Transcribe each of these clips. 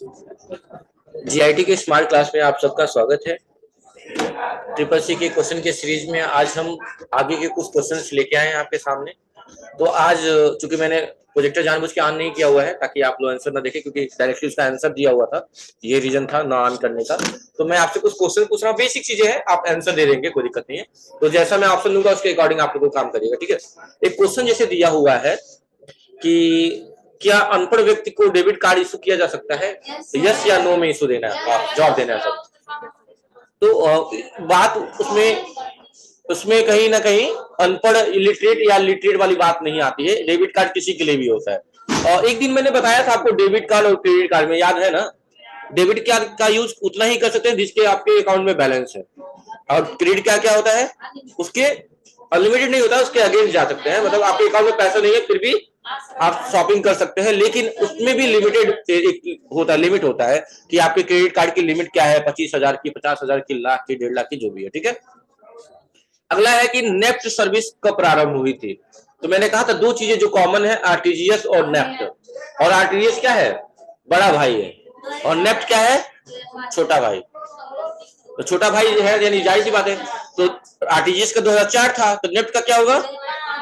GIT के smart class में आप सबका स्वागत है। ट्रिपल सी के क्वेश्चन के सीरीज में आज हम आगे के कुछ क्वेश्चंस लेके आए हैं आपके सामने। तो आज चूंकि मैंने प्रोजेक्टर जानबूझ के ऑन नहीं किया हुआ है ताकि आप लोग आंसर ना देखें, क्योंकि डायरेक्टली उसका आंसर दिया हुआ था, ये रीजन था ना ऑन करने का। तो मैं आपसे कुछ क्वेश्चन पूछ रहा हूँ, बेसिक चीजें हैं, आप आंसर दे देंगे, कोई दिक्कत नहीं है। तो जैसा मैं ऑप्शन दूंगा उसके अकॉर्डिंग आप लोग काम करिएगा, ठीक है। एक क्वेश्चन जैसे दिया हुआ है कि क्या अनपढ़ व्यक्ति को डेबिट कार्ड इशू किया जा सकता है, यस या नो में इशू देना है, जवाब देना है सब। तो बात उसमें उसमें कहीं ना कहीं अनपढ़ इलिटरेट या लिटरेट वाली बात नहीं आती है। डेबिट कार्ड किसी के लिए भी होता है। और एक दिन मैंने बताया था आपको डेबिट कार्ड और क्रेडिट कार्ड में, याद है ना। डेबिट कार्ड का यूज उतना ही कर सकते हैं जिसके आपके अकाउंट में बैलेंस है, और क्रेडिट कार्ड क्या होता है, उसके अनलिमिटेड नहीं होता, उसके अगेंस्ट जा सकते हैं। मतलब आपके अकाउंट में पैसा नहीं है फिर भी आप शॉपिंग कर सकते हैं, लेकिन उसमें भी लिमिटेड होता है, लिमिट होता है कि आपके क्रेडिट कार्ड की लिमिट क्या है, 25,000 की, 50,000 की, लाख की, 1.5 लाख की, जो भी है, ठीक है। अगला है कि नेफ्ट सर्विस कब प्रारंभ हुई थी। तो मैंने कहा था दो चीजें जो कॉमन है, आरटीजीएस और नेफ्ट। और आरटीजीएस क्या है, बड़ा भाई है, और नेफ्ट क्या है, छोटा भाई। तो छोटा भाई है, यानी जाहिर सी बात है। तो आरटीजीएस का 2004 था, तो नेफ्ट का क्या होगा,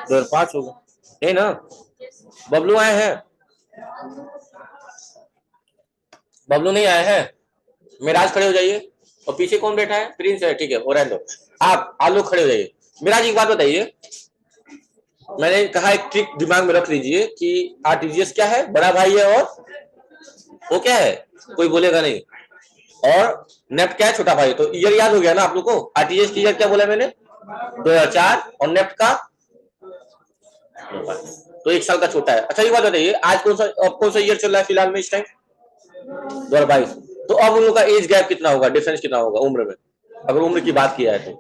2005 होगा, है ना। बबलू आए हैं, बबलू नहीं आए हैं। मिराज खड़े हो जाइए। और पीछे कौन बैठा है, प्रिंस है, ठीक है, ओरेंडो। आप आलू खड़े हो जाइए। मिराज एक बात बताइए, मैंने कहा एक ट्रिक दिमाग में रख लीजिए कि आरटीजीएस क्या है, बड़ा भाई है, और वो क्या है, कोई बोलेगा नहीं। और नेफ्ट क्या है, छोटा भाई। तो ईयर याद हो गया ना आप लोग को। आरटीजीएस की ईयर क्या बोला मैंने, 2004, और नेफ्ट का तो 1 साल का छोटा है। अच्छा ये बात बताइए, आज कौन सा ईयर चल रहा है फिलहाल में इस टाइम, 2022। तो अब उन लोग का एज गैप कितना होगा, डिफरेंस कितना होगा उम्र में, अगर उम्र की बात किया है तो।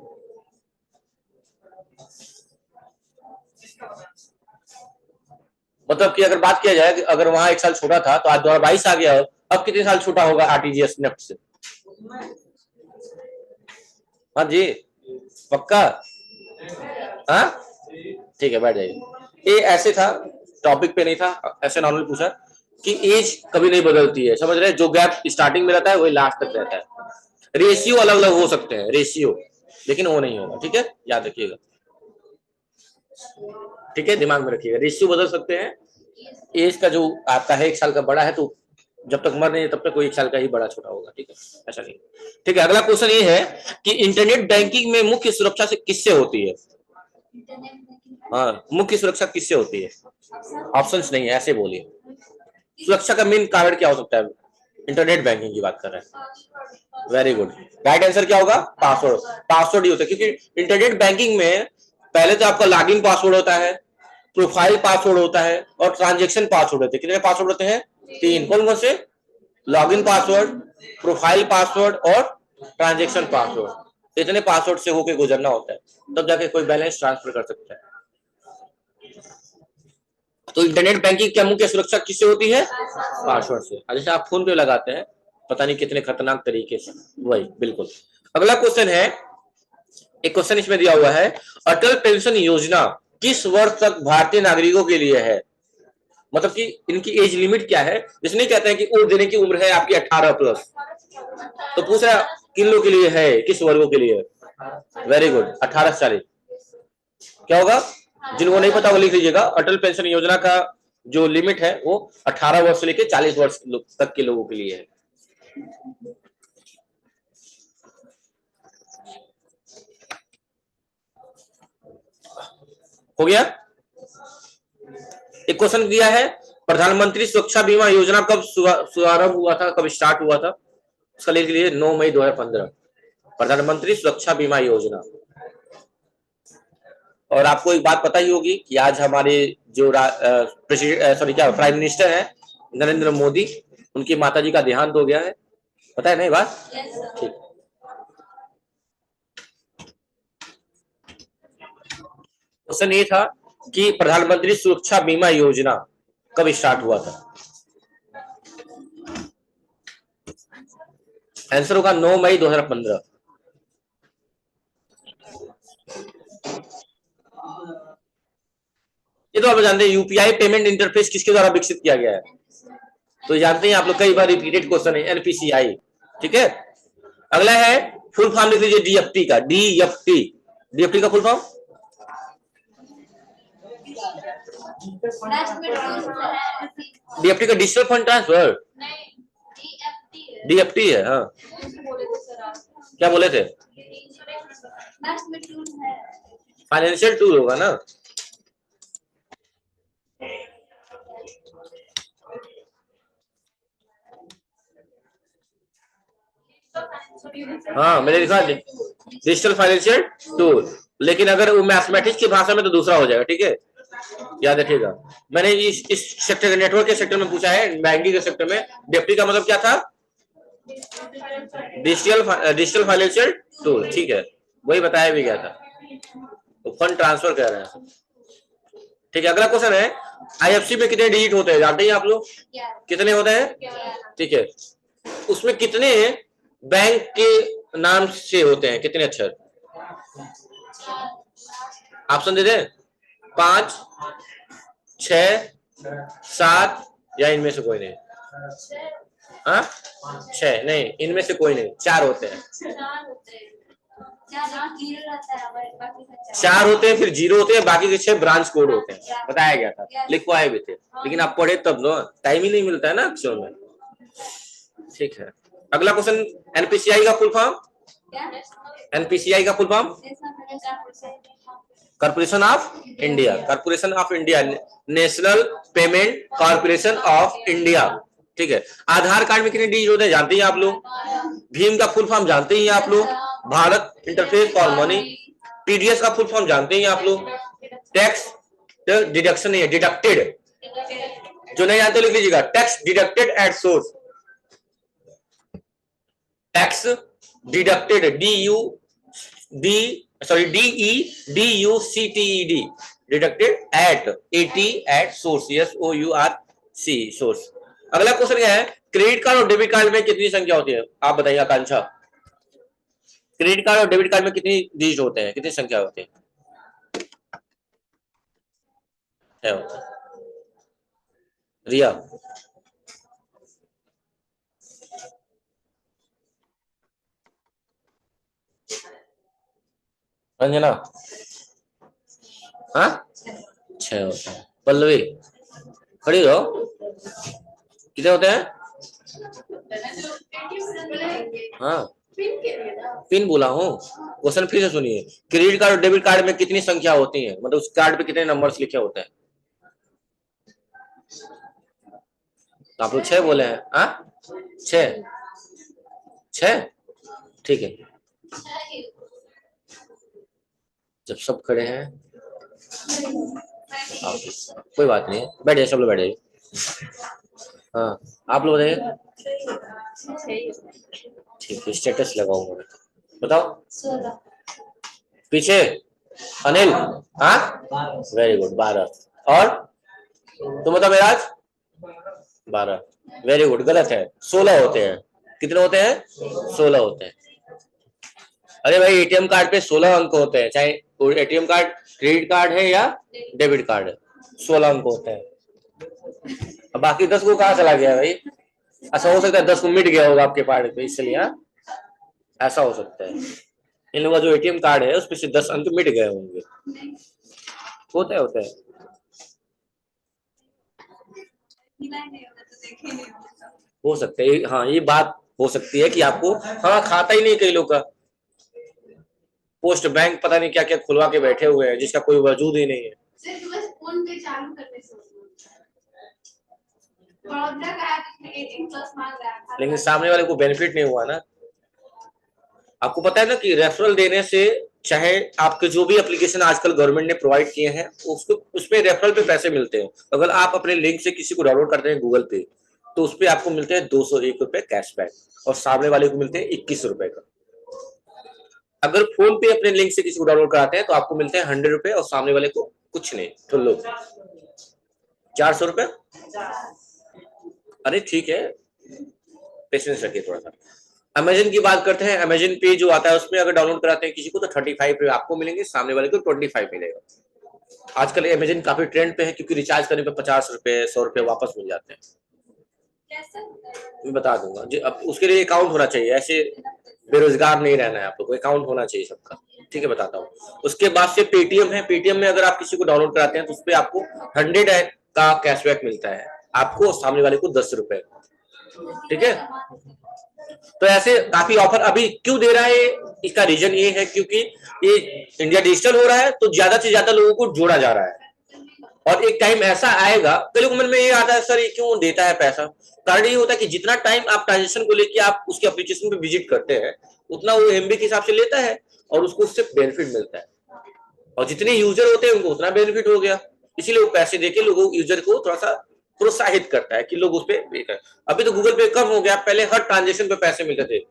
मतलब कि अगर बात किया जाए कि अगर वहां 1 साल छोटा था तो आज 2022 आ गया, अब कितने साल छोटा होगा आरटीजीएस नेफ्ट से। हाँ जी, पक्का। हाँ ठीक है, बैठ जाइए। ये ऐसे था, टॉपिक पे नहीं था, ऐसे नॉर्मल पूछा कि एज कभी नहीं बदलती है, समझ रहे। जो गैप स्टार्टिंग में रहता है वही लास्ट तक रहता है। रेशियो अलग अलग हो सकते हैं, रेशियो, लेकिन वो नहीं होगा, ठीक है, याद रखिएगा, ठीक है, दिमाग में रखिएगा। रेशियो बदल सकते हैं। एज का जो आपका है 1 साल का बड़ा है, तो जब तक मर नहीं तब तक कोई 1 साल का ही बड़ा छोटा होगा, ठीक है, ऐसा नहीं। ठीक है, अगला क्वेश्चन ये है कि इंटरनेट बैंकिंग में मुख्य सुरक्षा से किससे होती है। हाँ, मुख्य सुरक्षा किससे होती है, ऑप्शंस नहीं है, ऐसे बोलिए। सुरक्षा का मेन कारण क्या हो सकता है, इंटरनेट बैंकिंग की बात कर रहे हैं। वेरी गुड, राइट आंसर क्या होगा, पासवर्ड। पासवर्ड ही होता है, क्योंकि इंटरनेट बैंकिंग में पहले तो आपका लॉगिन पासवर्ड होता है, प्रोफाइल पासवर्ड होता है, और ट्रांजेक्शन पासवर्ड होते हैं। कितने पासवर्ड होते हैं, 3। कौन कौन से, लॉगिन पासवर्ड, प्रोफाइल पासवर्ड और ट्रांजेक्शन पासवर्ड। इतने पासवर्ड से होके गुजरना होता है, तब जाके कोई बैलेंस ट्रांसफर कर सकता है। तो इंटरनेट बैंकिंग क्या मुख्य सुरक्षा किससे होती है, पासवर्ड से। जैसे आप फोन पे लगाते हैं, पता नहीं कितने खतरनाक तरीके से, वही बिल्कुल। अगला क्वेश्चन है, एक क्वेश्चन इसमें दिया हुआ है, अटल पेंशन योजना किस वर्ष तक भारतीय नागरिकों के लिए है। मतलब कि इनकी एज लिमिट क्या है, जिसने नहीं कहते हैं कि वोट देने की उम्र है आपकी 18+। तो पूछ रहा किन लोगों के लिए है, किस वर्गों के लिए। वेरी गुड, 18 से 40। क्या होगा, जिनको नहीं पता वो लिख लीजिएगा। अटल पेंशन योजना का जो लिमिट है वो 18 वर्ष से लेकर 40 वर्ष तक के लोगों के लिए है। हो गया। एक क्वेश्चन दिया है, प्रधानमंत्री सुरक्षा बीमा योजना कब शुभारंभ हुआ था, कब स्टार्ट हुआ था। उसका लिख लीजिए 9 मई 2015, प्रधानमंत्री सुरक्षा बीमा योजना। और आपको एक बात पता ही होगी कि आज हमारे जो सॉरी क्या प्राइम मिनिस्टर है, नरेंद्र मोदी, उनकी माता जी का देहांत हो गया है, पता है ना ये बात, ठीक। क्वेश्चन ये था कि प्रधानमंत्री सुरक्षा बीमा योजना कब स्टार्ट हुआ था। आंसर होगा 9 मई 2015। ये तो आप जानते हैं, यूपीआई पेमेंट इंटरफेस किसके द्वारा विकसित किया गया है, तो जानते हैं आप लोग, कई बार रिपीटेड क्वेश्चन है एनपीसीआई। ठीक है, अगला है फुल फॉर्म लिख लीजिए डीएफटी का। डीएफटी, डीएफटी का फुल फॉर्म डीएफटी का डिजिटल फंड ट्रांसफर। डीएफटी है, हाँ। क्या बोले थे? फाइनेंशियल टूल होगा ना। हाँ मैंने लिखा डिजिटल फाइनेंशियल टूल, लेकिन अगर वो मैथमेटिक्स की भाषा में तो दूसरा हो जाएगा। ठीक है, याद रखिएगा। मैंने इस सेक्टर, नेटवर्क के सेक्टर में पूछा है, बैंकिंग के सेक्टर में डीएफटी का मतलब क्या था? Digital financial tool. ठीक है, वही बताया भी गया था, तो फंड ट्रांसफर कर रहे हैं। ठीक है, अगला क्वेश्चन है आईएफसी में कितने डिजिट होते हैं, जानते हैं आप लोग? कितने होते हैं? ठीक है, उसमें कितने बैंक के नाम से होते हैं, कितने अक्षर? ऑप्शन दे दें? 5, 6, 7 या इनमें से कोई नहीं? हाँ, 6 नहीं, इनमें से कोई नहीं, 4 होते हैं। 4 होते हैं, फिर 0 होते हैं, बाकी के 6 ब्रांच कोड होते हैं, बताया गया था, लिखवाए भी थे, लेकिन आप पढ़े तब ना, टाइम ही नहीं मिलता है ना अक्षर में। ठीक है, अगला क्वेश्चन, एनपीसीआई का फुल फॉर्म? एनपीसीआई का full form? Corporation of India. Corporation of India, national payment corporation of India. ठीक है, आधार कार्ड में कितने डिजिट होते हैं, जानते हैं आप लोग? भीम का फुल फॉर्म जानते हैं आप लोग? Bharat interface for money. TDS का फुल फॉर्म जानते हैं आप लोग? टैक्स डिडक्शन नहीं है, डिडक्टेड। जो नहीं जानते लिख लीजिएगा, tax deducted at source. Tax deducted, DEDUCTED, deducted at, AT at source, SOURC source. अगला क्वेश्चन क्या है, क्रेडिट कार्ड और डेबिट कार्ड में कितनी संख्या होती है, आप बताइए आकांक्षा? क्रेडिट कार्ड और डेबिट कार्ड में कितनी डिजिट होते हैं, कितनी संख्या होती है? क्या होता है रिया? रंजना? हाँ, 6 होते हैं। पल्लवी खड़ी हो, कितने होते हैं? हाँ, पिन बोला हूँ, क्वेश्चन फिर से सुनिए। क्रेडिट कार्ड और डेबिट कार्ड में कितनी संख्या होती है, मतलब उस कार्ड पे कितने नंबर्स लिखे होते हैं? तो आप लोग 6 बोले हैं। हाँ, 6 6, ठीक है। जब सब खड़े हैं, कोई बात नहीं, बैठ जाइए, सब लोग बैठ जाइए। हाँ, आप लोग बताइए। ठीक है, स्टेटस लगाऊंगा, बताओ। पीछे अनिल? हाँ, वेरी गुड, 12। और तुम बताओ मेराज? 12, very good. गलत है, 16 होते हैं। कितने होते हैं? 16 होते हैं। अरे भाई, एटीएम कार्ड पे 16 अंक होते हैं, चाहे एटीएम कार्ड क्रेडिट कार्ड है या डेबिट कार्ड है, 16 अंक होते हैं। अब बाकी 10 को कहाँ चला गया भाई? ऐसा हो सकता है 10 को मिट गया होगा आपके कार्ड पे, इसलिए। हाँ, ऐसा हो सकता है, इन लोगों का जो एटीएम कार्ड है उसमें से 10 अंक मिट गए होंगे। होता है, होता है। हो सकता है, हाँ, ये बात हो सकती है कि आपको, हाँ, खाता ही नहीं कई लोग का। पोस्ट बैंक पता नहीं क्या क्या खुलवा के बैठे हुए हैं, जिसका कोई वजूद ही नहीं है। लेकिन सामने वाले को बेनिफिट नहीं हुआ ना। आपको पता है ना कि रेफरल देने से, चाहे आपके जो भी एप्लीकेशन आजकल गवर्नमेंट ने प्रोवाइड किए हैं, उसको उसमें रेफरल पे पैसे मिलते हैं। अगर आप अपने लिंक से किसी को डाउनलोड करते हैं गूगल पे, तो उस पर आपको मिलते हैं 201 रुपए कैशबैक, और सामने वाले को मिलते हैं 21 रुपए का। अगर फोन पे अपने लिंक से किसी को डाउनलोड कराते हैं तो आपको मिलते हैं 100 रुपए, और सामने वाले को कुछ नहीं, तो लो 400 रुपए। अरे ठीक है, पेशेंस रखिए थोड़ा सा। अमेजन की बात करते हैं, अमेजन पे जो आता है उसमें अगर डाउनलोड कराते हैं किसी को, तो 35 रुपए आपको मिलेंगे, सामने वाले को 25 मिलेगा। आजकल अमेजन काफी ट्रेंड पे है, क्योंकि रिचार्ज करने पे 50 रुपए 100 रुपए वापस मिल जाते हैं। मैं बता दूंगा जी। अब उसके लिए अकाउंट होना चाहिए, ऐसे बेरोजगार नहीं रहना है आप लोग को, अकाउंट होना चाहिए सबका। ठीक है, बताता हूँ। उसके बाद से पेटीएम है। पेटीएम में अगर आप किसी को डाउनलोड कराते हैं तो उस पर आपको 100 का कैशबैक मिलता है, आपको और सामने वाले को 10 रुपए। ठीक है, तो ऐसे काफी ऑफर अभी क्यों दे रहा है, इसका रीजन ये है क्योंकि ये इंडिया डिजिटल हो रहा है तो ज्यादा से ज्यादा लोगों को जोड़ा जा रहा है। और एक टाइम ऐसा आएगा, कई लोग मन में ये आता है सर ये क्यों देता है पैसा। कारण ये होता है कि जितना टाइम आप ट्रांजेक्शन को लेके आप उसके एप्लीकेशन पे विजिट करते हैं उतना वो एमबी के हिसाब से लेता है और उसको उससे बेनिफिट मिलता है। और जितने यूजर होते हैं उनको उतना बेनिफिट हो गया, इसीलिए वो पैसे देके लोगों यूजर को थोड़ा सा प्रोत्साहित करता है कि लोग उस पर। अभी तो गूगल पे कम हो गया, पहले हर ट्रांजेक्शन पे पैसे मिलते थे।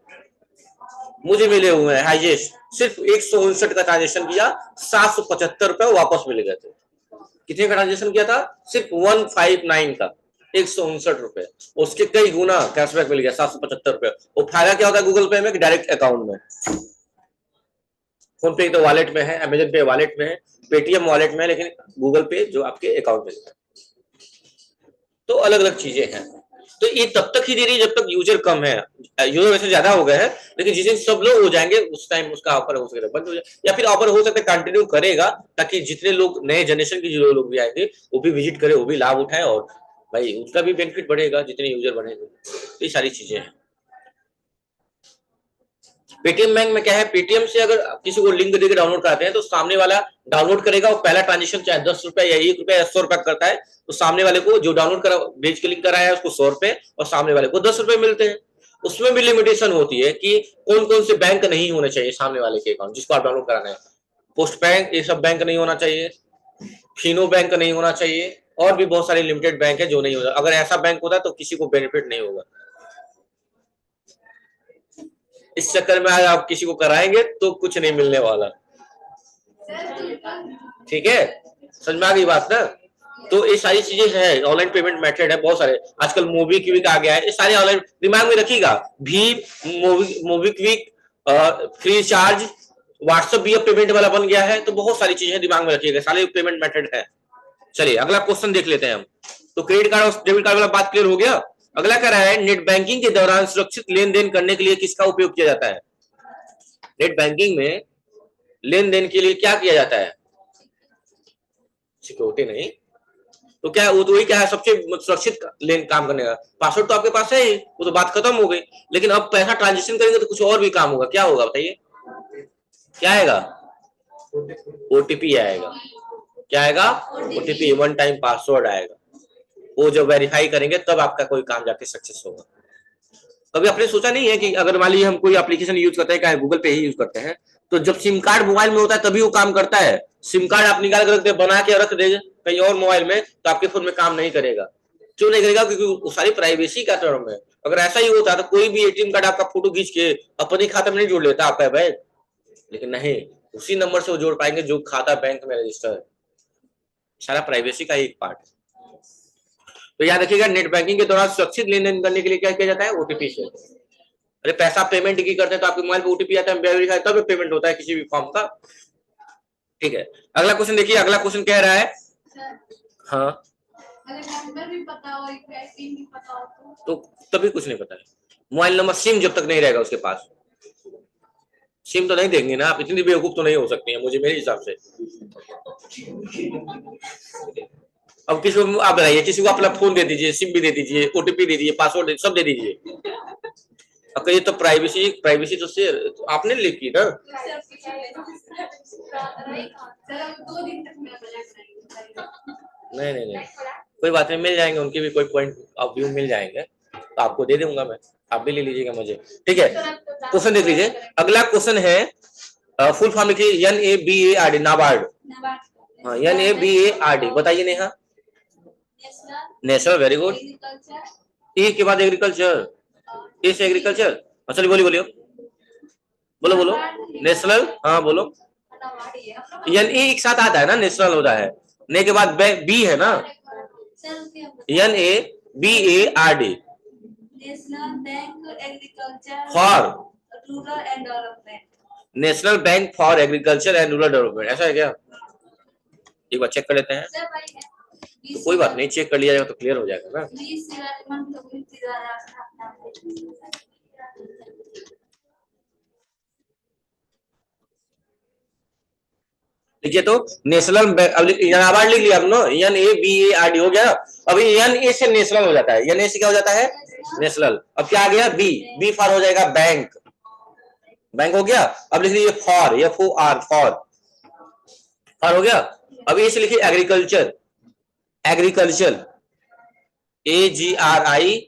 मुझे मिले हुए हैं हाईएस्ट, सिर्फ 159 का ट्रांजेक्शन किया, 775 रुपए वापस मिल गए थे। कितने का ट्रांजेक्शन किया था? सिर्फ 159 का, 159 रुपए। उसके कई गुना कैशबैक मिल गया, 775 रुपए। वो फायदा क्या होता है गूगल पे में? डायरेक्ट अकाउंट में, फोन पे तो वॉलेट में है, अमेजन पे वॉलेट में है, पेटीएम वॉलेट में है, लेकिन गूगल पे जो आपके अकाउंट में है। तो अलग अलग चीजें हैं। तो ये तब तक ही दे रही है जब तक यूजर कम है। यूजर वैसे ज्यादा हो गए हैं, लेकिन जिस दिन सब लोग हो जाएंगे उस टाइम उसका ऑफर हो सकता है बंद हो जाए, या फिर ऑफर हो सकता है कंटिन्यू करेगा, ताकि जितने लोग नए जनरेशन के जो लोग भी आएंगे वो भी विजिट करे, वो भी लाभ उठाए, और भाई उसका भी बेनिफिट बढ़ेगा जितने यूजर बढ़ेंगे। तो ये सारी चीजें हैं। पेटीएम बैंक में क्या है, पेटीएम से अगर किसी को लिंक देकर डाउनलोड कराते हैं तो सामने वाला डाउनलोड करेगा, वो पहला ट्रांजेक्शन चाहे 10 रुपए या 1 रुपए या 100 रुपए करता है, तो सामने वाले को जो डाउनलोड करा भेज के लिंक कराया है उसको 100 रुपए और सामने वाले को 10 रुपए मिलते हैं। उसमें भी लिमिटेशन होती है कि कौन कौन से बैंक नहीं होने चाहिए सामने वाले के अकाउंट जिसको आप डाउनलोड कराना है। पोस्ट बैंक, ये सब बैंक नहीं होना चाहिए, फिनो बैंक नहीं होना चाहिए, और भी बहुत सारे लिमिटेड बैंक है जो नहीं होगा। अगर ऐसा बैंक होता तो किसी को बेनिफिट नहीं होगा। इस चक्कर में आप किसी को कराएंगे तो कुछ नहीं मिलने वाला। ठीक है, समझ में आ गई बात ना। तो ये सारी चीजें हैं, ऑनलाइन पेमेंट मेथड है बहुत सारे, आजकल मोबीक्विक आ गया है, ये सारे ऑनलाइन दिमाग में रखिएगा। Bhim, MobiKwik, free charge, WhatsApp भी अब पेमेंट वाला बन गया है, तो बहुत सारी चीजें दिमाग में रखिएगा, सारे पेमेंट मेथड है। चलिए अगला क्वेश्चन देख लेते हैं हम। तो क्रेडिट कार्ड और डेबिट कार्ड वाला बात क्लियर हो गया। अगला कह रहा है नेट बैंकिंग के दौरान सुरक्षित लेन देन करने के लिए किसका उपयोग किया जाता है? नेट बैंकिंग में लेन देन के लिए क्या किया जाता है? सिक्योरिटी नहीं तो क्या, वो तो वही क्या है, सबसे सुरक्षित लेन काम करने का। पासवर्ड तो आपके पास है ही, वो तो बात खत्म हो गई। लेकिन अब पैसा ट्रांजेक्शन करेंगे तो कुछ और भी काम होगा, क्या होगा बताइए? क्या आएगा? ओटीपी आएगा। क्या आएगा? ओटीपी, वन टाइम पासवर्ड आएगा। वो जब वेरीफाई करेंगे तब आपका कोई काम जाके सक्सेस होगा। कभी आपने सोचा नहीं है कि अगर मान लीजिए हम कोई एप्लीकेशन यूज करते हैं, गूगल पे ही यूज करते हैं, तो जब सिम कार्ड मोबाइल में होता है तभी वो काम करता है। सिम कार्ड आप निकाल कर रख दे, बना के रख दे कहीं और मोबाइल में, तो आपके फोन में काम नहीं करेगा। क्यों नहीं करेगा? क्योंकि वो सारी प्राइवेसी का टर्म है। अगर ऐसा ही होता तो कोई भी एटीएम कार्ड आपका फोटो खींच के अपने खाते में नहीं जोड़ लेता आपका बैंक, लेकिन नहीं, उसी नंबर से वो जोड़ पाएंगे जो खाता बैंक में रजिस्टर है। सारा प्राइवेसी का ही एक पार्ट है। तो याद रखिएगा, नेट बैंकिंग के दौरान सुरक्षित लेन देन करने के लिए क्या किया जाता है? ओटीपी से। अरे पैसा पेमेंट की करते हैं तो आपके मोबाइल पे ओटीपी आता है, वेरीफाई तब पेमेंट होता है किसी भी फॉर्म का। ठीक है, अगला क्वेश्चन देखिए। अगला क्वेश्चन कह रहा है, हाँ नंबर भी पता हो, पिन भी पता हो तो तभी कुछ नहीं पता है। मोबाइल नंबर, सिम जब तक नहीं रहेगा उसके पास, सिम तो नहीं देंगे ना आप, इतनी बेवकूफ तो नहीं हो सकती है मुझे, मेरे हिसाब से। अब किसी को आप बताइए, किसी को अपना फोन दे दीजिए, सिम भी दे दीजिए, ओटीपी दे दीजिए, पासवर्ड सब दे दीजिए। अब कहिए तो प्राइवेसी, प्राइवेसी तो से आपने लिखी ना। नहीं नहीं नहीं, कोई बात नहीं, मिल जाएंगे उनके भी कोई पॉइंट ऑफ व्यू मिल जाएंगे, तो आपको दे दूंगा मैं, आप भी ले लीजिएगा मुझे। ठीक है, क्वेश्चन देख लीजिए। अगला क्वेश्चन है, फुल फॉर्म लिखिए, NABARD, नाबार्ड। हाँ, NABARD बताइए Neha. National, very good. A के बाद एग्रीकल्चर, ए से एग्रीकल्चर। चलिए बोलिए बोलिए, बोलो बोलो। नेशनल, हाँ बोलो। NA एक साथ आता है ना, नेशनल होता है, ने के बाद बी है ना, NABARD, national bank agriculture for rural and development. National bank for agriculture and rural development, ऐसा है क्या? एक बार चेक कर लेते हैं। तो कोई बात नहीं, चेक कर लिया जाएगा तो क्लियर हो जाएगा ना। देखिए तो नेशनल नाबार्ड लिख लिया अब नो, NABARD हो गया। अभी NA से नेशनल हो जाता है, NA से क्या हो जाता है नेशनल। अब क्या आ गया बी, बी फॉर हो जाएगा बैंक, बैंक हो गया। अब लिख लीजिए फॉर, FOR फॉर, फॉर हो गया। अब इसे लिखिए agriculture, agriculture AGRICULTURE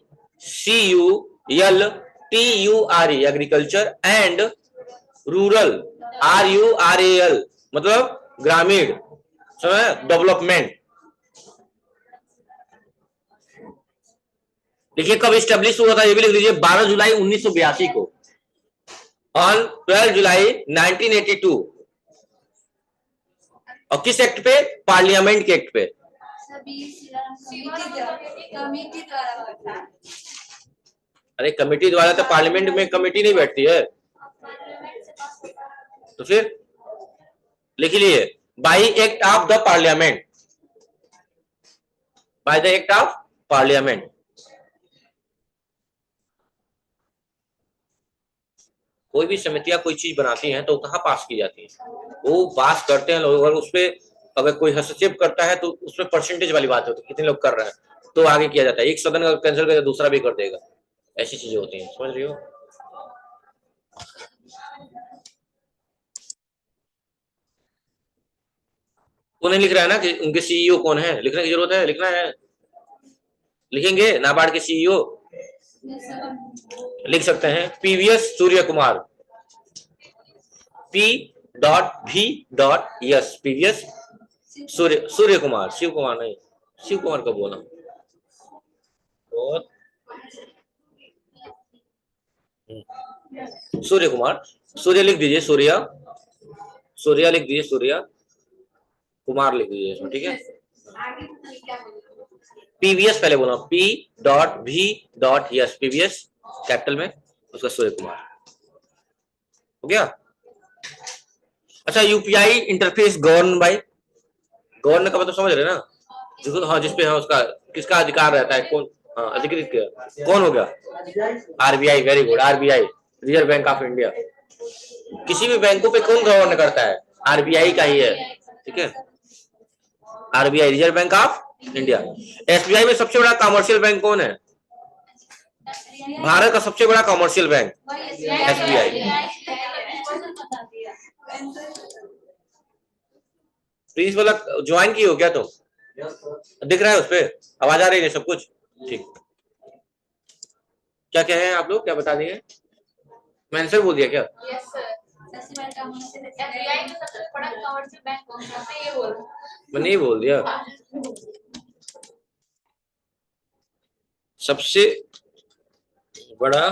agriculture and rural RURAL मतलब ग्रामीण डेवलपमेंट। देखिए कब स्टेब्लिश हुआ था ये भी लिख लीजिए, 12 जुलाई 1982 को, ऑन 12 जुलाई 1982। और किस एक्ट पे, पार्लियामेंट के एक्ट पे। अरे कमेटी द्वारा तो पार्लियामेंट में कमेटी नहीं बैठती है, तो फिर लिख लिए by act of the parliament, by the act of parliament. कोई भी समितियां कोई चीज बनाती हैं तो कहाँ पास की जाती है, वो पास करते हैं लोग, और उसपे अगर कोई हस्तक्षेप करता है तो उसमें परसेंटेज वाली बात होती है, कितने लोग कर रहे हैं तो आगे किया जाता है। एक सदन का कैंसिल कर दूसरा भी कर देगा, ऐसी चीजें होती हैं, समझ रही हो। वो नहीं लिख रहा है ना कि उनके CEO कौन है, लिखने की जरूरत है, लिखना है, लिखेंगे नाबार्ड के CEO लिख सकते हैं PVS Surya Kumar, P.V.S PVS Surya Kumar, Shiv Kumar नहीं, शिव कुमार को बोला। और सूर्य कुमार, सूर्य लिख दीजिए, सूर्य, सूर्य लिख दीजिए, सूर्य कुमार लिख दीजिए इसमें, ठीक है। PVS पहले बोला, P.V.S PVS कैपिटल में, उसका सूर्य कुमार हो गया। अच्छा UPI interface govern by, govern का मतलब समझ रहे ना, जिसको हाँ जिसपे हाँ उसका किसका अधिकार रहता है, कौन हाँ अधिकृत कौन हो गया, RBI, very good, RBI reserve bank of India. किसी भी बैंकों पे कौन गवर्न करता है, RBI का ही है, ठीक है, RBI reserve bank of India. SBI में सबसे बड़ा कमर्शियल बैंक कौन है, भारत का सबसे बड़ा कमर्शियल बैंक SBI। प्लीज वाला ज्वाइन की हो क्या तुम, दिख रहा है उस पे, आवाज आ रही है सब कुछ ठीक। क्या क्या है आप लोग क्या बता दिए, मैं आंसर बोल दिया क्या। यस सर, SBI में सबसे बड़ा कमर्शियल बैंक कौन सा है ये बोल, मैं नहीं बोल दिया, सबसे बड़ा,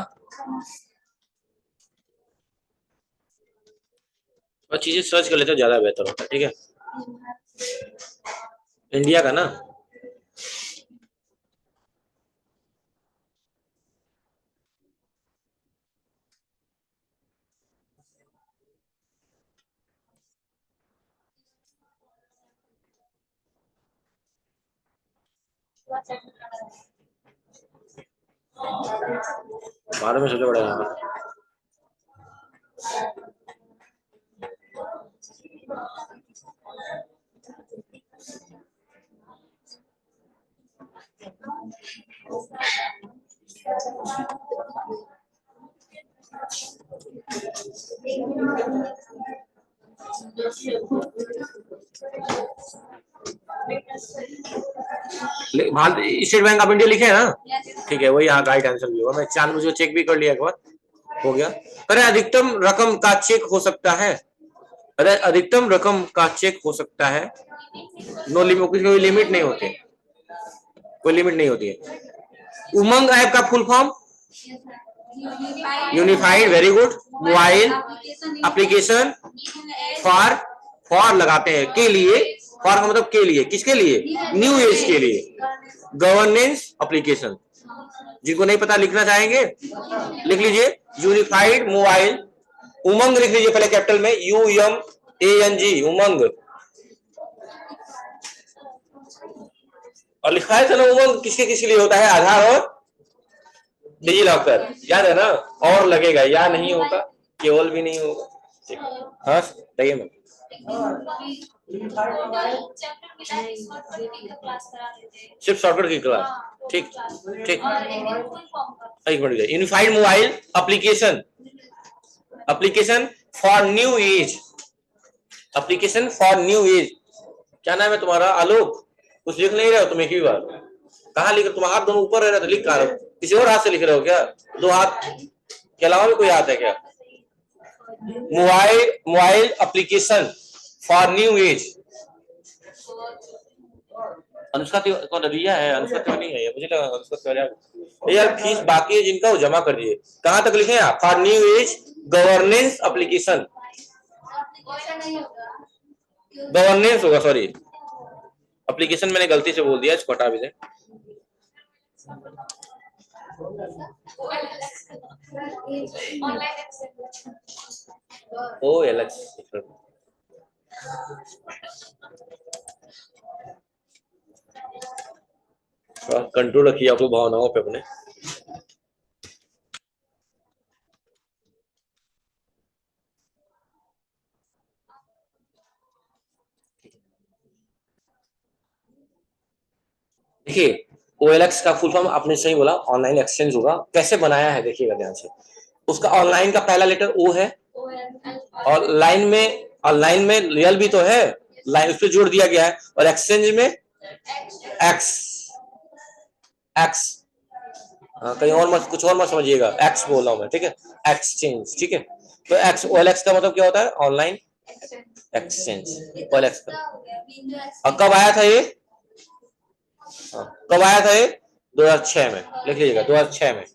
और चीजें सर्च कर लेते ज्यादा बेहतर होता है, ठीक है। इंडिया का ना, भारत में सबसे बड़ा है। स्टेट बैंक ऑफ इंडिया लिखे है ना, ठीक है, वही यहाँ राइट आंसर भी होगा। मैं चांद मुझे चेक भी कर लिया एक बार, हो गया। अरे अधिकतम रकम का चेक हो सकता है, अरे अधिकतम रकम का चेक हो सकता है, नो लिमिट, कोई लिमिट नहीं होती, कोई लिमिट नहीं होती है। उमंग ऐप का full form, unified, very good, mobile application for, for लगाते हैं के लिए, फॉर का मतलब के लिए, किसके लिए, न्यू एज के लिए, गवर्नेंस एप्लीकेशन। जिनको नहीं पता लिखना चाहेंगे लिख लीजिए, यूनिफाइड मोबाइल, उमंग लिख लीजिए पहले कैपिटल में, UMANG उमंग, और लिखा है था ना उमंग किसके किसके लिए होता है, आधार और डिजी लॉकर, याद है ना। और लगेगा या नहीं होता, केवल भी नहीं होगा। ठीक। हाँ सही है। सिर्फ शॉर्टकट की क्लास। ठीक ठीक। एक minute, unified mobile application, application for new age, application for new age. क्या नाम है तुम्हारा, आलोक? कुछ लिख नहीं रहे हो तुम एक ही बार? कहाँ लिख, तुम हाथ दोनों ऊपर रह रहे तो लिख कहाँ रहे हो? किसी और हाथ से लिख रहे हो क्या? दो हाथ के अलावा भी कोई हाथ है क्या? Mobile mobile application for new age. Anushka कौन रिया है? अनुष्का तिवारी नहीं है ये, मुझे लगा अनुष्का तिवारी। यार फीस बाकी है जिनका वो जमा कर दिए। कहाँ तक लिखे आप? For new age governance application, governance होगा, सॉरी एप्लीकेशन मैंने गलती से बोल दिया, इसको हटा भी दे। ओ एलेक्स, कंट्रोल रखिए आप लोग भावनाओं पे अपने। देखिए OLX का फुल फॉर्म आपने सही बोला, ऑनलाइन एक्सचेंज होगा। कैसे बनाया है देखिएगा ध्यान से। उसका ऑनलाइन का पहला लेटर O है, और लाइन में, और लाइन में रियल भी तो है, लाइन उस पर जोड़ दिया गया है, और एक्सचेंज में एक्स, एक्स, कहीं और मत, कुछ और मत समझिएगा, एक्स बोल रहा हूं मैं, ठीक है, एक्सचेंज, ठीक है। तो एक्स, OLX का मतलब क्या होता है? ऑनलाइन एक्सचेंज, OLX का। और कब आया था ये? कब आया था ये? 2006 में, लिख लीजिएगा 2006 में।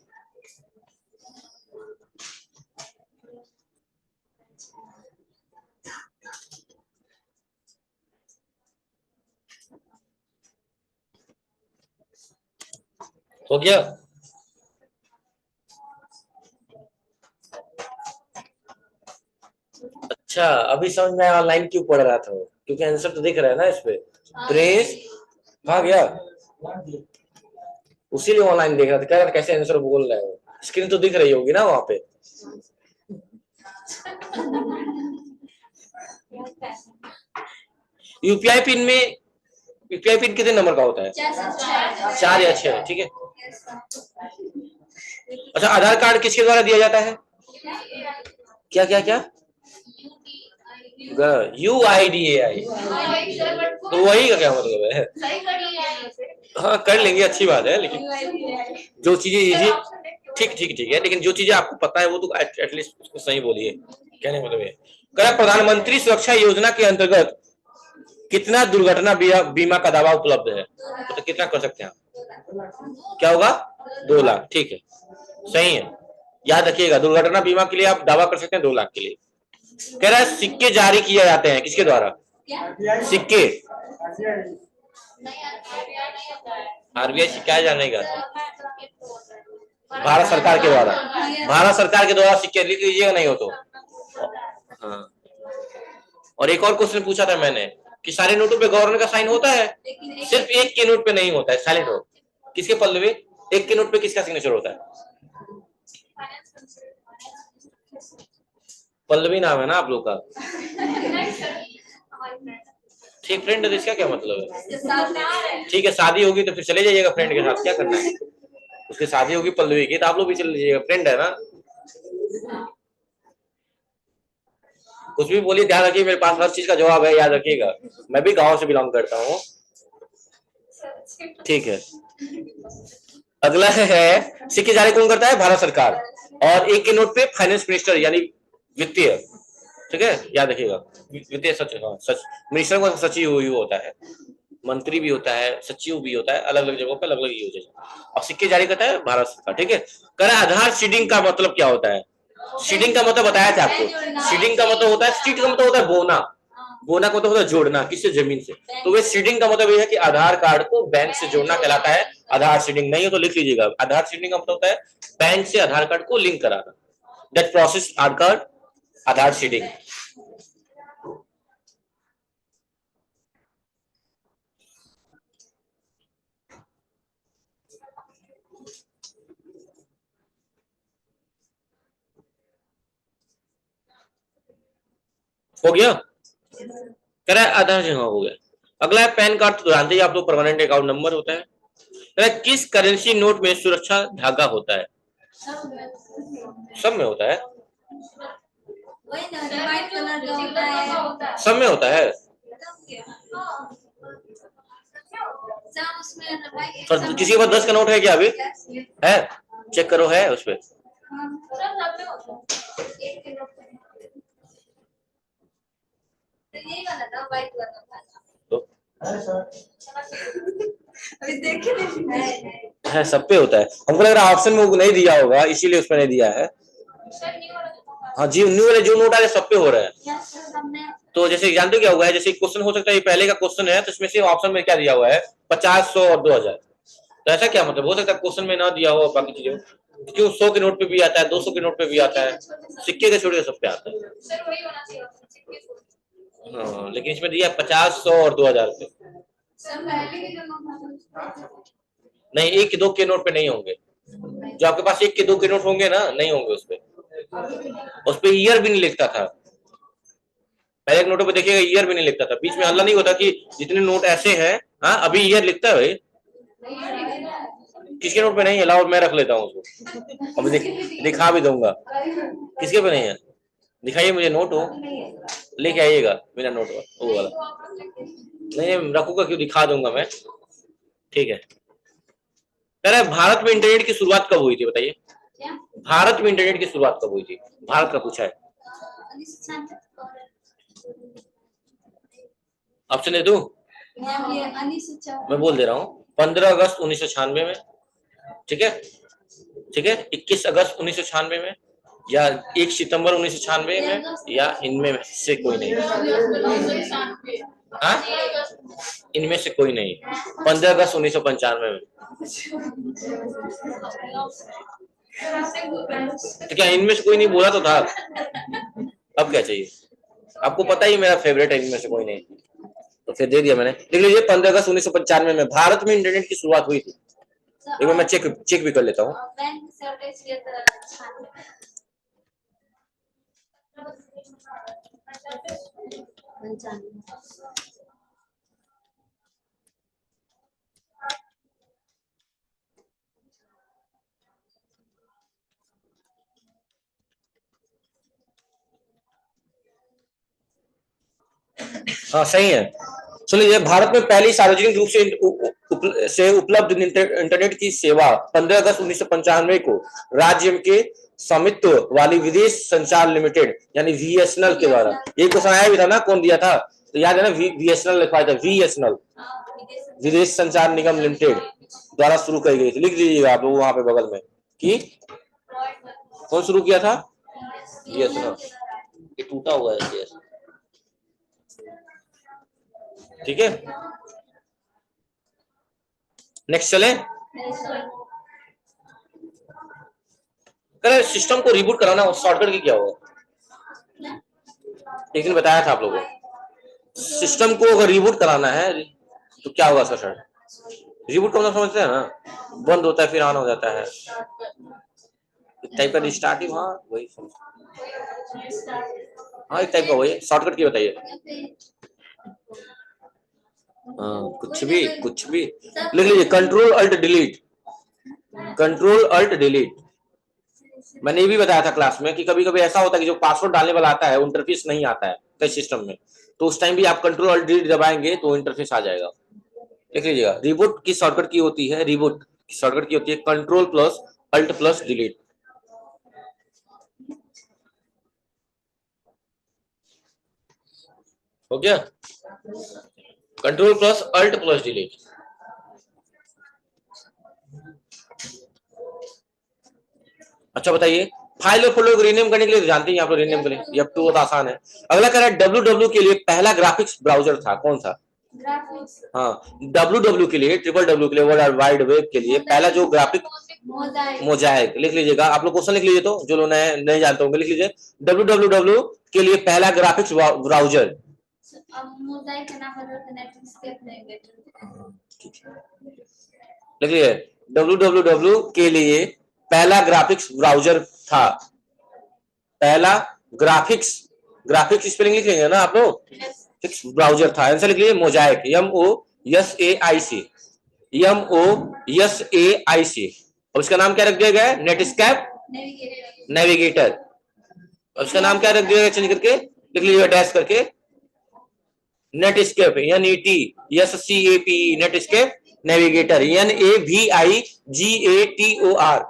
हो गया? अच्छा अभी समझ में आया ऑनलाइन क्यों पढ़ रहा था वो, क्योंकि आंसर तो दिख रहा है ना इस पे। प्रेस कहाँ गया? उसीलिए ऑनलाइन देख रहा था, कह रहा था कैसे आंसर बोल रहा है वो। स्क्रीन तो दिख रही होगी ना वहां पे। यूपीआई पिन में, यूपीआई पिन कितने नंबर का होता है? 4 या 6, ठीक है। अच्छा आधार कार्ड किसके द्वारा दिया जाता है? क्या क्या क्या? UIDAI, तो वही का क्या मतलब है? हाँ कर लेंगे, अच्छी बात है, लेकिन जो चीजें इजी, ठीक ठीक ठीक है, लेकिन जो चीजें आपको पता है वो तो एटलीस्ट उसको सही बोलिए। कहने मतलब ये कह, प्रधानमंत्री सुरक्षा योजना के अंतर्गत कितना दुर्घटना बीमा का दावा उपलब्ध है? तो कितना कर सकते हैं आप? क्या होगा? 2 लाख, ठीक है, सही है। याद रखिएगा दुर्घटना बीमा के लिए आप दावा कर सकते हैं 2 लाख के लिए। कह रहा है सिक्के जारी किए जाते हैं किसके द्वारा? सिक्के, आरबीआई से क्या जाने का? भारत सरकार के द्वारा, भारत सरकार के द्वारा सिक्के, लिख लीजिएगा नहीं हो तो। हाँ। और एक और क्वेश्चन पूछा था मैंने कि सारे नोटों पे गवर्नर का साइन होता है, सिर्फ एक के नोट पे नहीं होता है, साइलेंट हो। किसके पल्लवी? एक के नोट पे किसका सिग्नेचर होता है? पल्लवी नाम है ना आप लोग का? ठीक, फ्रेंड है, इसका क्या मतलब है? ठीक है, शादी होगी तो फिर चले जाइएगा फ्रेंड के साथ, क्या करना है? उसकी शादी होगी पल्लवी की तो आप लोग भी चले जाइएगा, फ्रेंड है ना। कुछ भी बोलिए, ध्यान रखिए मेरे पास हर चीज का जवाब है, याद रखिएगा। मैं भी गांव से बिलोंग करता हूँ, ठीक है। अगला है सिक्के जारी कौन करता है? भारत सरकार। और एक के नोट पे फाइनेंस मिनिस्टर यानी वित्तीय, ठीक है, याद रखिएगा। वित्तीय सचिव, हाँ सच, मिनिस्टर को सचिव ही होता है, मंत्री भी होता है, सचिव भी होता है, अलग अलग जगहों पे अलग अलग यूज है। और सिक्के जारी करता है भारत सरकार, ठीक है। कह रहा आधार सीडिंग का मतलब क्या होता है? सीडिंग का मतलब बताया था आपको, सीडिंग का मतलब होता है, सीड का मतलब होता है बोना, बोना का मतलब होता है जोड़ना किससे? जमीन से। तो वे सीडिंग का मतलब यह है कि आधार कार्ड को बैंक से जोड़ना कहलाता है आधार सीडिंग। नहीं हो तो लिख लीजिएगा, आधार सीडिंग का मतलब होता है बैंक से आधार कार्ड को लिंक कराना, that process are called Aadhaar seeding. हो गया, कह रहा है आधार जी, हाँ हो गया। अगला है पैन कार्ड, तो जानते ही आप लोग परमानेंट अकाउंट नंबर होता है। कह रहा है किस करेंसी नोट में सुरक्षा धागा होता है? सब में होता है, वही ना, व्हाइट कलर का होता है, सब में होता है। सब उसमें व्हाइट। तो किसी के पास 10 का नोट है क्या अभी? है, चेक करो, है उस पे। यही वाला था, व्हाइट वाला था। तो अभी देखे नहीं है, सब पे होता है। हमको लग रहा है ऑप्शन में नहीं दिया होगा, इसीलिए उसमें नहीं दिया है। हाँ जी, न्यू वाले जो नोट आ रहे सब पे हो रहा है। तो जैसे जानते हो क्या हुआ है, जैसे क्वेश्चन हो सकता है ये पहले का क्वेश्चन है, तो इसमें से ऑप्शन में क्या दिया हुआ है, 50, 100 और 2000। तो ऐसा क्या मतलब, हो सकता है क्वेश्चन में ना दिया हो बाकी चीजें, क्यों 100 के नोट पे भी आता है, 200 के नोट पे भी आता है, सिक्के के छोटे सब पे आता है। हाँ, लेकिन इसमें दिया 50, 100 और 2000 पे। नहीं, 1 के 2 के नोट पे नहीं होंगे। जो आपके पास 1 के 2 के नोट होंगे ना, नहीं होंगे उस पे ईयर भी नहीं लिखता था। पहले एक नोटों पे देखिएगा ईयर भी नहीं लिखता था, बीच में हल्ला नहीं होता कि जितने नोट ऐसे हैं, हाँ अभी ईयर लिखता है भाई। किसके नोट पे नहीं है? लाओ मैं रख लेता हूँ उसको, अब दिखा भी दूंगा। किसके पे नहीं है, दिखाइए मुझे नोट हो, लेके आइएगा मेरा नोट वो वाला। नहीं रखूंगा क्यों, दिखा दूंगा मैं, ठीक है। कह रहा है भारत में इंटरनेट की शुरुआत कब हुई थी, बताइए। भारत में इंटरनेट की शुरुआत कब हुई थी, भारत का पूछा है। ऑप्शन दे दूं? मैं बोल दे रहा हूँ, 15 अगस्त 1996 में, ठीक है, ठीक है, 21 अगस्त 1996 में, या 1 सितंबर 1996 में, या इनमें से कोई नहीं। हाँ, इनमें से कोई नहीं, 15 अगस्त 1995 में। तो क्या इनमें से कोई नहीं बोला तो था, अब क्या चाहिए? आपको पता ही मेरा फेवरेट है इनमें से कोई नहीं, तो फिर दे दिया मैंने। देख लीजिए 15 अगस्त 1995 में भारत में इंटरनेट की शुरुआत हुई थी। एक बार मैं चेक भी कर लेता हूँ। हाँ सही है, सुनिए, भारत में पहली सार्वजनिक रूप से उपलब्ध इंटरनेट की सेवा 15 अगस्त 1995 को राज्य के स्वामित्व वाली विदेश संचार लिमिटेड यानी VSNL के द्वारा, ये क्वेश्चन आया भी था ना, कौन दिया था, तो याद है ना, VSNL लिखवाया था, VSNL विदेश संचार निगम लिमिटेड द्वारा शुरू की गई थी। लिख लीजिएगा आप लोग वहां पे बगल में कि कौन शुरू किया था, VSNL। ये टूटा हुआ है, ठीक है। नेक्स्ट चले, सिस्टम को रिबूट कराना शॉर्टकट की क्या होगा, एक दिन बताया था आप लोगों को। सिस्टम को अगर रिबूट कराना है तो क्या होगा सर, रिबूट का मतलब समझते हैं ना, बंद होता है फिर ऑन हो जाता है, एक टाइप का रिस्टार्टिंग, हाँ वही, हाँ एक टाइप का वही, शॉर्टकट की बताइए। हाँ कुछ भी लिख लीजिए, control alt delete, control alt delete. मैंने ये भी बताया था क्लास में कि कभी कभी ऐसा होता है कि जो पासवर्ड डालने वाला आता है इंटरफेस नहीं आता है कई सिस्टम में, तो उस टाइम भी आप कंट्रोल अल्ट डिलीट दबाएंगे तो इंटरफेस आ जाएगा। देख लीजिएगा, रिबूट की शॉर्टकट की होती है, रिबूट की शॉर्टकट की होती है control plus alt plus delete. हो गया, control plus alt plus delete. अच्छा बताइए, फाइल और फोल्डर को रीनेम करने के लिए जानते हैं आप लोग, रीनेम करें ये अब तो बहुत आसान है। अगला कह रहा है www के लिए पहला ग्राफिक्स ब्राउजर था, कौन सा? हाँ, www के लिए, www के लिए, वर्ल्ड वाइड वेब के लिए पहला जो ग्राफिक, मोजाइक। लिख लीजिएगा आप लोग, क्वेश्चन लिख लीजिए, तो जो लोग नहीं जानते होंगे लिख लीजिए, www के लिए पहला ग्राफिक्स ब्राउजर। लिख लीजिए, www के लिए पहला ग्राफिक्स ब्राउजर था, पहला ग्राफिक्स ग्राफिक्स स्पेलिंग लिख लेंगे ना आप लोग, Yes. फिक्स ब्राउजर था, आंसर लिख लीजिए मोजाइक, MOSAIC, MOSAIC। और उसका नाम क्या रख दिया गया है, नेटस्कैप Navigator. नेविगेटर। और उसका नाम क्या रख दिया गया चेंज करके, लिख लीजिए डैश करके, Netscape, NETSCAPE, Netscape navigator, NAVIGATOR,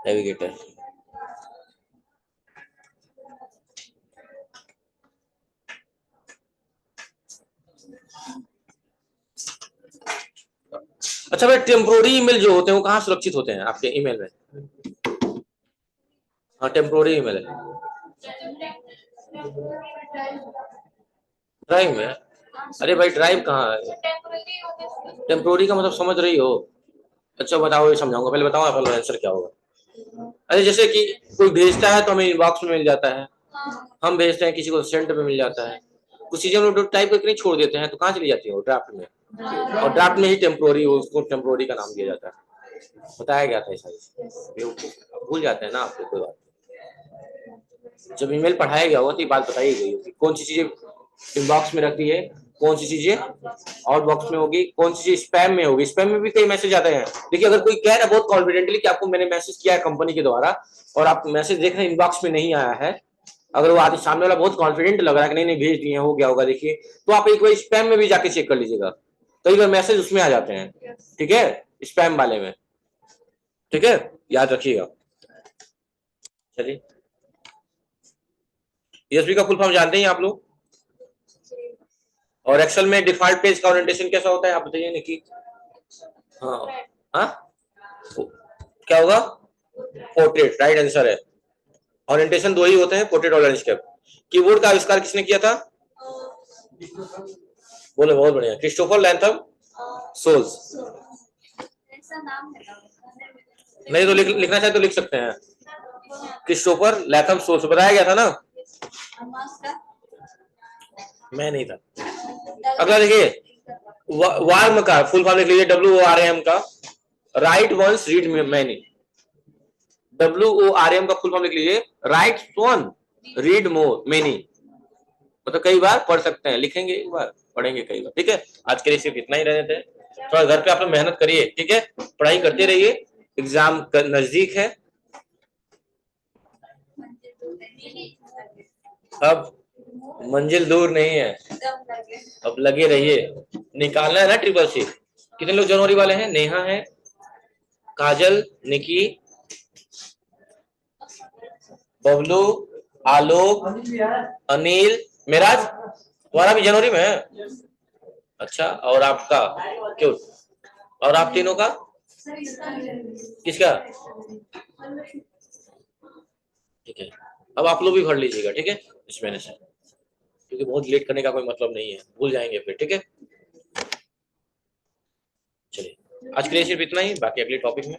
navigator. अच्छा भाई, टेम्पोररी ईमेल जो होते हैं वो कहाँ सुरक्षित होते हैं आपके ईमेल में? हाँ, टेम्पोररी ईमेल है ड्राइव में। अरे भाई, ड्राइव कहाँ है? Temporary होते हैं। टेम्पोररी का मतलब समझ रही हो? अच्छा बताओ, ये समझाऊंगा, पहले बताओ आप आंसर क्या होगा। अरे जैसे कि कोई भेजता है तो हमें इनबॉक्स में मिल जाता है, हाँ, हम भेजते हैं किसी को सेंड में मिल जाता है, कुछ चीजें हम लोग टाइप करके नहीं छोड़ देते हैं तो कहाँ चली जाती है वो, ड्राफ्ट में। और ड्राफ्ट में ही टेम्पोररी, उसको टेम्पोररी का नाम दिया जाता है, बताया गया था ऐसा। भूल जाते हैं ना आप लोग, कोई बात नहीं। जब ईमेल पढ़ाया गया होगा तो ये बात बताई गई होगी, कौन सी चीजें इनबॉक्स में रखती है, कौन सी चीजें आउट बॉक्स में होगी, कौन सी चीज स्पैम में होगी। स्पैम में भी कई मैसेज आते हैं। देखिए, अगर कोई कह रहा है बहुत कॉन्फिडेंटली कि आपको मैंने मैसेज किया है कंपनी के द्वारा और आप मैसेज देख रहे हैं इनबॉक्स में नहीं आया है, अगर वो आदमी सामने वाला बहुत कॉन्फिडेंट लग रहा है कि नहीं नहीं भेज दिए, हो गया होगा, देखिए, तो आप एक बार स्पैम में भी जाके चेक कर लीजिएगा, कई बार मैसेज उसमें आ जाते हैं, ठीक है, स्पैम वाले में, ठीक है, याद रखिएगा। चलिए, यूएसबी का फुल फॉर्म जानते हैं आप लोग? और एक्सेल में डिफॉल्ट पेज का ओरिएंटेशन कैसा होता है आप बताइए निकी? हाँ हाँ, क्या होगा? पोर्ट्रेट, राइट आंसर है। ओरिएंटेशन दो ही होते हैं, पोर्ट्रेट और लैंडस्केप। कीबोर्ड का आविष्कार किसने किया था? बोले, बहुत बढ़िया, क्रिस्टोफर लैंथम सोल्स। ऐसा नाम है ना। नहीं तो लिखना चाहे तो लिख सकते हैं, क्रिस्टोफर लैथम सोल्स, बताया गया था ना, मैं नहीं था। अगला देखिए, वार्म का फुल फॉर्म लिख लीजिए, WORM का, write once read many. WORM का फुल फॉर्म लिख लीजिए, write one read more many, मतलब कई बार पढ़ सकते हैं, लिखेंगे एक बार, पढ़ेंगे कई बार, ठीक है। आज के लिए सिर्फ इतना ही रहने थे, थोड़ा घर पे आप लोग मेहनत करिए, ठीक है, पढ़ाई करते रहिए, एग्जाम नजदीक है। अब मंजिल दूर नहीं है, अब लगे रहिए, निकालना है ना ट्रिपल C। कितने लोग जनवरी वाले हैं? नेहा है, काजल, निकी, बबलू, आलोक, अनिल, मेराज, तुम्हारा भी जनवरी में है? अच्छा, और आपका क्यों, और आप तीनों का किसका? ठीक है, अब आप लोग भी भर लीजिएगा, ठीक है, इस महीने से, क्योंकि बहुत लेट करने का कोई मतलब नहीं है, भूल जाएंगे फिर, ठीक है। चलिए, आज के लिए सिर्फ इतना ही, बाकी अगले टॉपिक में